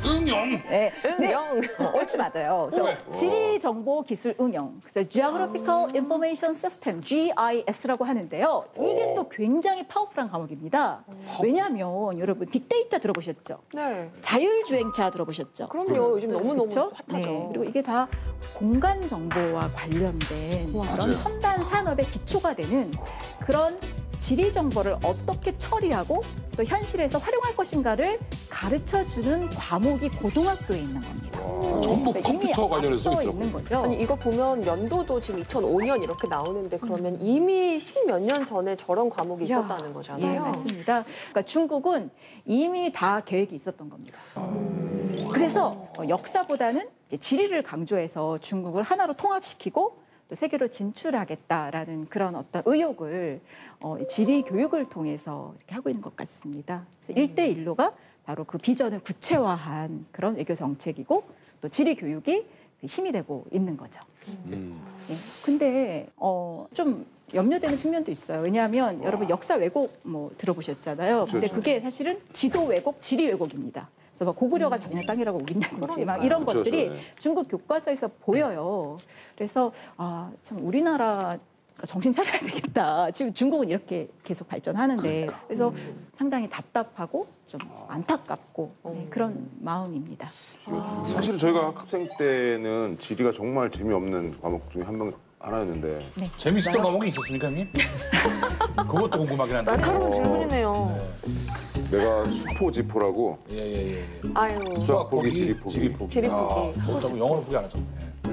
응용. 네. 응용. 옳지, 맞아요. 그래서 지리 정보 기술 응용, 그래서 Geographical Information System (GIS라고) 하는데요. 이게 또 굉장히 파워풀한 과목입니다. 왜냐하면 여러분 빅데이터 들어보셨죠? 네. 자율주행차 들어보셨죠? 그럼요. 요즘 너무너무 그렇죠? 핫하죠. 네. 그리고 이게 다 공간 정보와 관련된 그런 첨단 산업의 기초가 되는 그런 지리 정보를 어떻게 처리하고 또 현실에서 활용할 것인가를 가르쳐주는 과목이 고등학교에 있는 겁니다. 전부 그러니까 컴퓨터 이미 관련해서 앞서 있더라고요. 있는 거죠. 아니 이거 보면 연도도 지금 2005년 이렇게 나오는데 그러면 이미 십몇 년 전에 저런 과목이 있었다는 거잖아요. 예, 맞습니다. 그러니까 중국은 이미 다 계획이 있었던 겁니다. 그래서 역사보다는 이제 지리를 강조해서 중국을 하나로 통합시키고 또 세계로 진출하겠다라는 그런 어떤 의욕을 지리 교육을 통해서 이렇게 하고 있는 것 같습니다. 그래서 1대1로가 바로 그 비전을 구체화한 그런 외교 정책이고 또 지리 교육이 힘이 되고 있는 거죠. 예. 근데 좀 염려되는 측면도 있어요. 왜냐하면 여러분 역사 왜곡 뭐 들어보셨잖아요. 근데 그게 사실은 지도 왜곡, 지리 왜곡입니다. 그래서 막 고구려가 자기네 땅이라고 우긴다든지 막 이런 것들이 중국 교과서에서 보여요. 그래서 참 우리나라 정신 차려야 되겠다. 지금 중국은 이렇게 계속 발전하는데 그래서 상당히 답답하고 좀 안타깝고 네, 그런 마음입니다. 사실은 저희가 학생 때는 지리가 정말 재미없는 과목 중에 하나였는데 네, 재밌었던 과목이 있었습니까, 형님? 그것도 궁금하긴 한데. 날카로운 질문이네요. 내가 수포지포라고 예. 아유, 수학 보기, 지리 보기. 지리 보기. 그렇다고 영어를 보기 안 하죠.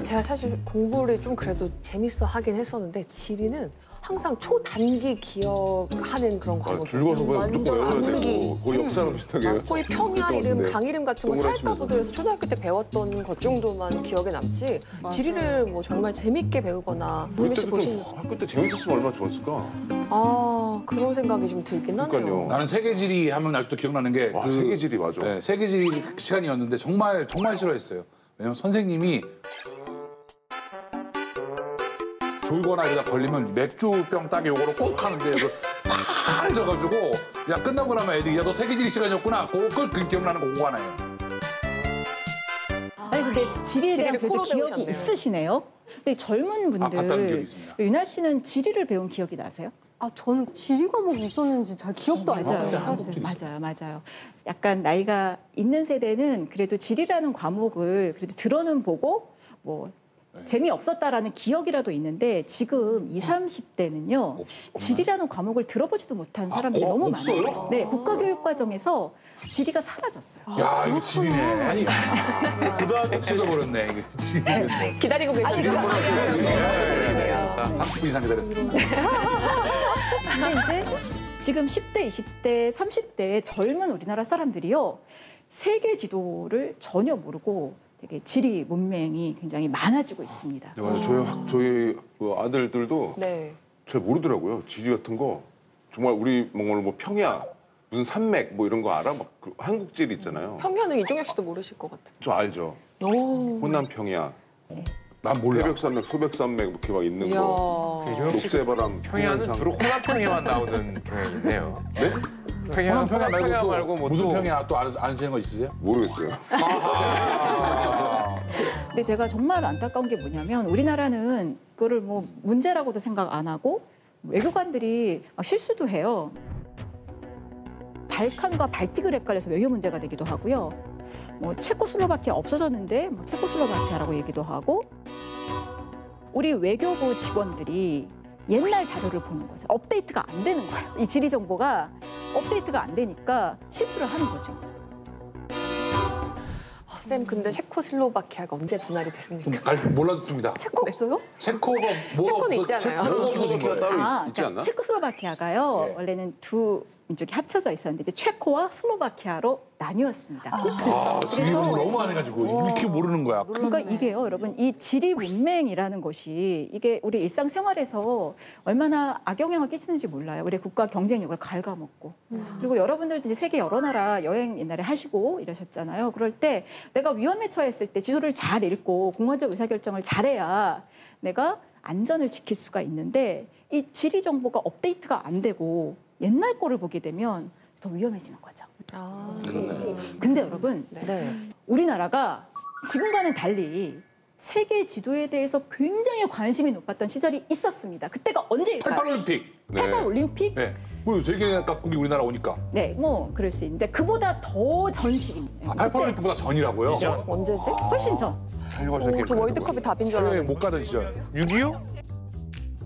제가 사실 공부를 좀 그래도 재밌어 하긴 했었는데 지리는 항상 초단기 기억하는 그런 과목이었어요. 줄거서 보면 무조건 외워야 완전 되고 거의 역사랑 비슷하게 해요. 거의 평야 이름, 강 이름 같은 거 살까보도에서 초등학교 때 배웠던 것 정도만 기억에 남지 지리를 뭐 정말 재밌게 배우거나 우리 보미 씨 때도 보시는 좀 학교 때 재밌었으면 얼마나 좋았을까? 그런 생각이 좀 들긴 하네요. 그러니까요. 나는 세계지리 하면 아직도 기억나는 게 와, 세계지리 맞아. 네, 세계지리 시간이었는데 정말 싫어했어요. 왜냐면 선생님이 졸거나 이러다 걸리면 맥주병 따기 요거로 꼭 하는데 그 파래져가지고 야 끝나고 나면 애들이 야 너 세계지리 시간이었구나 꼭 그 기억나는 거 그거 하나예요. 아니 근데 지리에 대한 지리를 그래도 코로 기억이 배우셨네요. 있으시네요. 근데 젊은 봤다는 기억이 분들 있습니다. 유나 씨는 지리를 배운 기억이 나세요? 저는 지리 과목이 있었는지 잘 기억도 안 나요. 사실. 맞아요. 약간 나이가 있는 세대는 그래도 지리라는 과목을 그래도 들어는 보고 뭐 재미없었다라는 기억이라도 있는데 지금 20, 30대는요. 지리라는 과목을 들어보지도 못한 사람들이 너무 없어요? 많아요. 네, 국가교육과정에서 지리가 사라졌어요. 야 이거 지리네. 아니 고등학교 없어져 버렸네 이게 지리네. 기다리고 계시는 30분 이상 기다렸습니다. 근데 이제 지금 10대, 20대, 30대 젊은 우리나라 사람들이요. 세계 지도를 전혀 모르고 되게 지리 문맹이 굉장히 많아지고 있습니다. 네, 맞아요. 저희 그 아들들도 네. 잘 모르더라고요. 지리 같은 거. 정말 우리 뭐 평야, 무슨 산맥 뭐 이런 거 알아? 막 그 한국 지리 있잖아요. 평야는 이종혁 씨도 모르실 것 같은. 저 알죠. 호남 평야, 난 몰라. 태백산맥, 소백산맥 이렇게 막 있는 거. 이야. 녹새바람, 평야는 동영상. 주로 호남평야만 나오는 경향인데요. 네? 호남 평야 말고 또 뭐 무슨 또 평야 또 아시는 거 있으세요? 모르겠어요. 근데 제가 정말 안타까운 게 뭐냐면 우리나라는 그거를 뭐 문제라고도 생각 안 하고 외교관들이 막 실수도 해요. 발칸과 발틱을 헷갈려서 외교 문제가 되기도 하고요. 뭐 체코슬로바키아 없어졌는데 뭐 체코슬로바키아라고 얘기도 하고 우리 외교부 직원들이 옛날 자료를 보는 거죠. 업데이트가 안 되는 거예요. 이 지리 정보가 업데이트가 안 되니까 실수를 하는 거죠. 쌤 근데 체코슬로바키아가 언제 분할이 됐습니까? 몰라듣습니다. 체코 없어요? 체코가 뭐가 체코는 없어- 있잖아요. 뭐가 없어진 거예요? 따로 있지 않나? 그러니까 체코슬로바키아가요. 네. 원래는 두 민족이 합쳐져 있었는데 이제 체코와 슬로바키아로 나뉘었습니다. 지리 공부 너무 안 해가지고 이렇게 모르는 거야. 그러니까 이게요, 여러분, 이 지리 문맹이라는 것이 이게 우리 일상생활에서 얼마나 악영향을 끼치는지 몰라요. 우리 국가 경쟁력을 갉아먹고. 그리고 여러분들도 이제 세계 여러 나라 여행 옛날에 하시고 이러셨잖아요. 그럴 때 내가 위험에 처했을 때 지도를 잘 읽고 공무원적 의사결정을 잘해야 내가 안전을 지킬 수가 있는데 이 지리 정보가 업데이트가 안 되고 옛날 거를 보게 되면 더 위험해지는 거죠. 근데 여러분, 네. 우리나라가 지금과는 달리 세계 지도에 대해서 굉장히 관심이 높았던 시절이 있었습니다. 그때가 언제일까요? 88올림픽. 88올림픽? 네. 뭐 세계 각국이 우리나라 오니까. 네, 뭐 그럴 수 있는데 그보다 더 전식입니다. 88올림픽보다 전이라고요? 언제지? 훨씬 전. 저 월드컵이 답인 줄 해외 알았는데. 못 가던 시절. 6.25?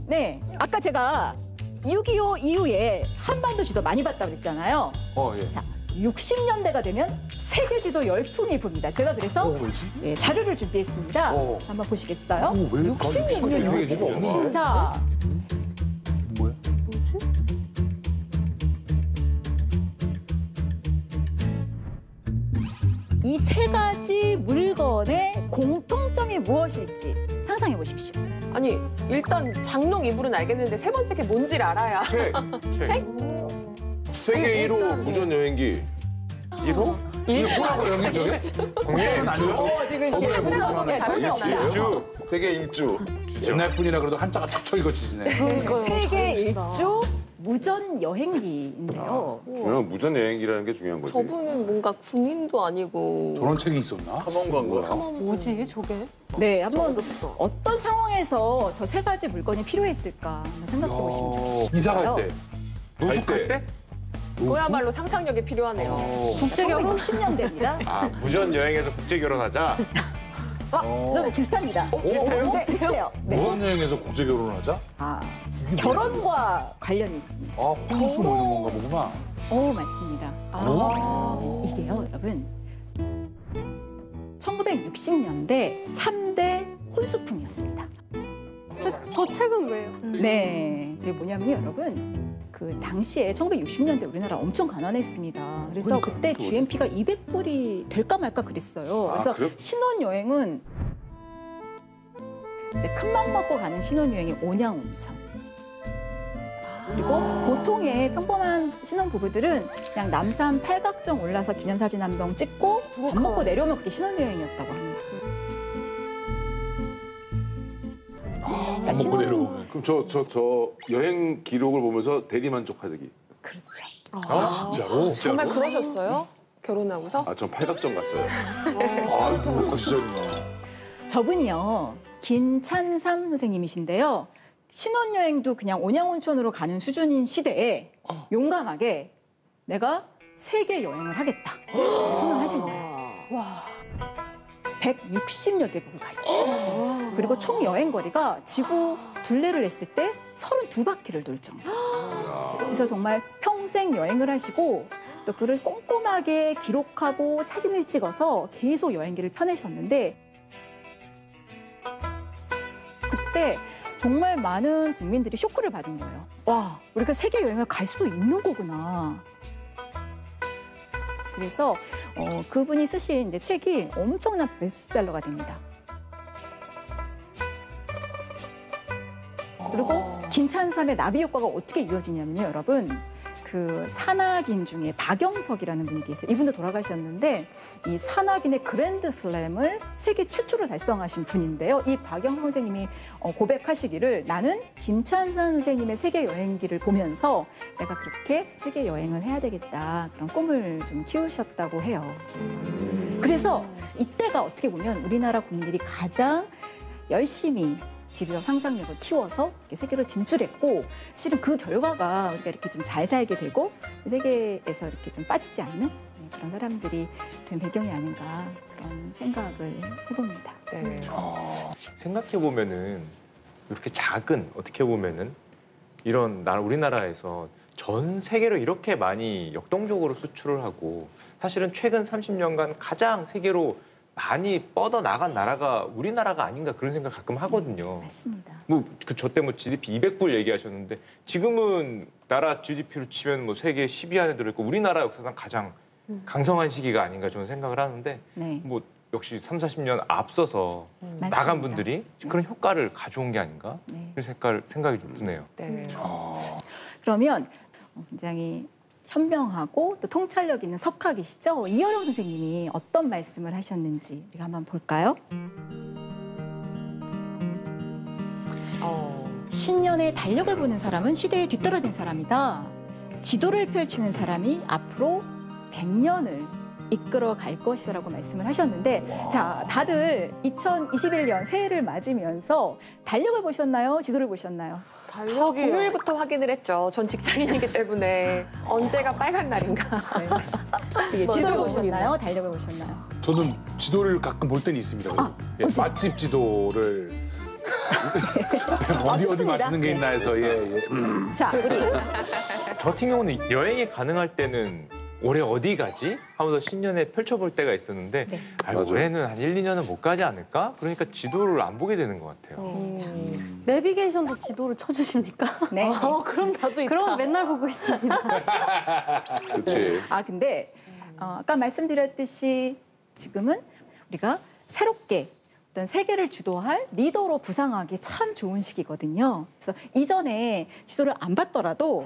네, 아까 제가 6.25 이후에 한반도 지도 많이 봤다고 그랬잖아요. 예. 자, 60년대가 되면 세계 지도 열풍이 붑니다. 제가 그래서 왜지? 자료를 준비했습니다. 한번 보시겠어요? 왜 60년대요. 진짜. 뭐야? 이 세 가지 물건의 공통점이 무엇일지 상상해 보십시오. 아니 일단 장롱 이불은 알겠는데 세 번째 게 뭔지를 알아야. 책. 책? 세계 1호 무전 여행기. 1호? 일주라고 형님 저게? 국내는 아니죠? 지금 저도 이게 해보고 잘못했나? 일주. 세계 일주. 옛날 분이라 그래도 한자가 척척 읽어지시네. 세계 일주 무전 여행기인데요. 중요한 무전 여행기라는 게 중요한 거지. 저분은 뭔가 군인도 아니고 저런 책이 있었나? 탐험관 거야. 뭐지 저게? 네, 한번 어떤 상황에서 저 세 가지 물건이 필요했을까 한번 생각해 보시면 좋겠어요. 이사 갈 때. 노숙할 때? 그야말로 상상력이 필요하네요. 국제결혼? 60년대입니다. 아, 무전 여행에서 국제 결혼하자. 좀 비슷합니다. 비슷해요? 네, 비슷해요. 네. 무한 여행에서 국제 결혼을 하자? 아, 결혼과 관련이 있습니다. 아, 혼수 뭐 이런 건가 보구나. 맞습니다. 아. 이게요, 여러분. 1960년대 3대 혼수품이었습니다. 저 책은 왜요? 네, 저게 뭐냐면요, 여러분. 그 당시에 1960년대 우리나라 엄청 가난했습니다. 그래서 그때 GNP가 200불이 될까 말까 그랬어요. 그래서 신혼여행은 이제 큰맘 먹고 가는 신혼여행이 온양온천. 그리고 보통의 평범한 신혼부부들은 그냥 남산 팔각정 올라서 기념사진 한 방 찍고 밥 먹고 내려오면 그게 신혼여행이었다고 합니다. 밥 먹고 내려오면. 그럼 저 여행 기록을 보면서 대리만족하기. 그렇죠. 아, 진짜로? 정말 그러셨어요? 결혼하고서? 아, 전 팔각정 갔어요. 아, 그 시절이구나. 저분이요, 김찬삼 선생님이신데요. 신혼여행도 그냥 온양온천으로 가는 수준인 시대에 용감하게 내가 세계 여행을 하겠다 선언하신 거예요. 와. 160여 개국을 가셨어요. 그리고 총 여행 거리가 지구 둘레를 했을 때 32바퀴를 돌 정도. 그래서 정말 평생 여행을 하시고 또 그를 꼼꼼하게 기록하고 사진을 찍어서 계속 여행기를 펴내셨는데 그때 정말 많은 국민들이 쇼크를 받은 거예요. 와, 우리가 세계 여행을 갈 수도 있는 거구나. 그래서 그분이 쓰신 이제 책이 엄청난 베스트셀러가 됩니다. 그리고 김찬삼의 나비 효과가 어떻게 이어지냐면요, 여러분. 그 산악인 중에 박영석이라는 분이 계세요. 이분도 돌아가셨는데 이 산악인의 그랜드 슬램을 세계 최초로 달성하신 분인데요. 이 박영석 선생님이 고백하시기를 나는 김찬삼 선생님의 세계 여행기를 보면서 내가 그렇게 세계 여행을 해야 되겠다 그런 꿈을 좀 키우셨다고 해요. 그래서 이때가 어떻게 보면 우리나라 국민들이 가장 열심히 지리적 상상력을 키워서 세계로 진출했고 실은 그 결과가 우리가 이렇게 좀 잘 살게 되고 세계에서 이렇게 좀 빠지지 않는 그런 사람들이 된 배경이 아닌가 그런 생각을 해봅니다. 네. 생각해 보면은 이렇게 작은 어떻게 보면은 이런 우리나라에서 전 세계로 이렇게 많이 역동적으로 수출을 하고 사실은 최근 30년간 가장 세계로 많이 뻗어 나간 나라가 우리나라가 아닌가 그런 생각 가끔 하거든요. 맞습니다. 저 때 GDP 200불 얘기하셨는데 지금은 나라 GDP로 치면 세계 10위 안에 들어있고 우리나라 역사상 가장 강성한 시기가 아닌가 저는 생각을 하는데 네. 역시 3, 40년 앞서서 맞습니다. 나간 분들이 그런 효과를 가져온 게 아닌가 네. 그런 생각이 좀 드네요. 네. 그러면 굉장히 현명하고 또 통찰력 있는 석학이시죠? 이어령 선생님이 어떤 말씀을 하셨는지 우리가 한번 볼까요? 신년의 달력을 보는 사람은 시대에 뒤떨어진 사람이다. 지도를 펼치는 사람이 앞으로 100년을 이끌어 갈 것이라고 말씀을 하셨는데 자, 다들 2021년 새해를 맞으면서 달력을 보셨나요? 지도를 보셨나요? 공휴일부터 확인을 했죠. 전 직장인이기 때문에 언제가 빨간 날인가. 네. 지도를 보셨나요? 달력을 보셨나요? 저는 지도를 가끔 볼 때는 있습니다. 맛집 지도를 어디 맛있는 게 있나 해서 예. 자, 우리 저 같은 경우는 여행이 가능할 때는 올해 어디 가지? 하면서 신년에 펼쳐볼 때가 있었는데 올해는 한 1, 2년은 못 가지 않을까? 그러니까 지도를 안 보게 되는 것 같아요. 내비게이션도 지도를 쳐주십니까? 네. 그럼 나도 있다. 그럼 맨날 보고 있습니다. 그렇지. 근데 아까 말씀드렸듯이 지금은 우리가 새롭게 어떤 세계를 주도할 리더로 부상하기 참 좋은 시기거든요. 그래서 이전에 지도를 안 봤더라도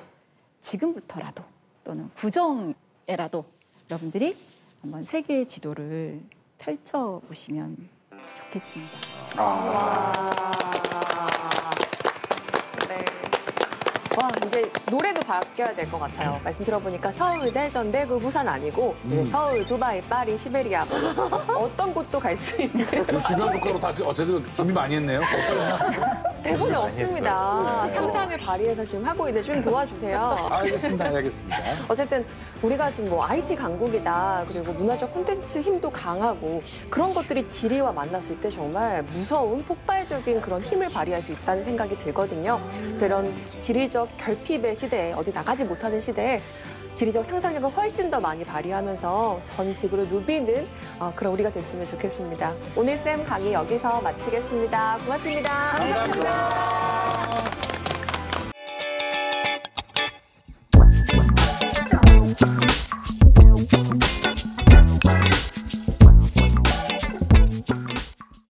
지금부터라도 또는 구정에라도 여러분들이 한번 세계의 지도를 펼쳐보시면 좋겠습니다. 네. 와, 이제 노래도 바뀌어야 될 것 같아요. 말씀 들어보니까 서울, 대전, 대구, 부산 아니고 이제 서울, 두바이, 파리, 시베리아 어떤 곳도 갈 수 있는 주변 국가로 다 어쨌든 준비 많이 했네요. 대본에 많이 없습니다. 했어요. 상상을 발휘해서 지금 하고 있는데 좀 도와주세요. 알겠습니다. 알겠습니다. 어쨌든 우리가 지금 뭐 IT 강국이다. 그리고 문화적 콘텐츠 힘도 강하고 그런 것들이 지리와 만났을 때 정말 무서운 폭발적인 그런 힘을 발휘할 수 있다는 생각이 들거든요. 그래서 이런 지리적 결핍의 시대에 어디 나가지 못하는 시대에 지리적 상상력을 훨씬 더 많이 발휘하면서 전 지구를 누비는 그런 우리가 됐으면 좋겠습니다. 오늘 쌤 강의 여기서 마치겠습니다. 고맙습니다. 감사합니다.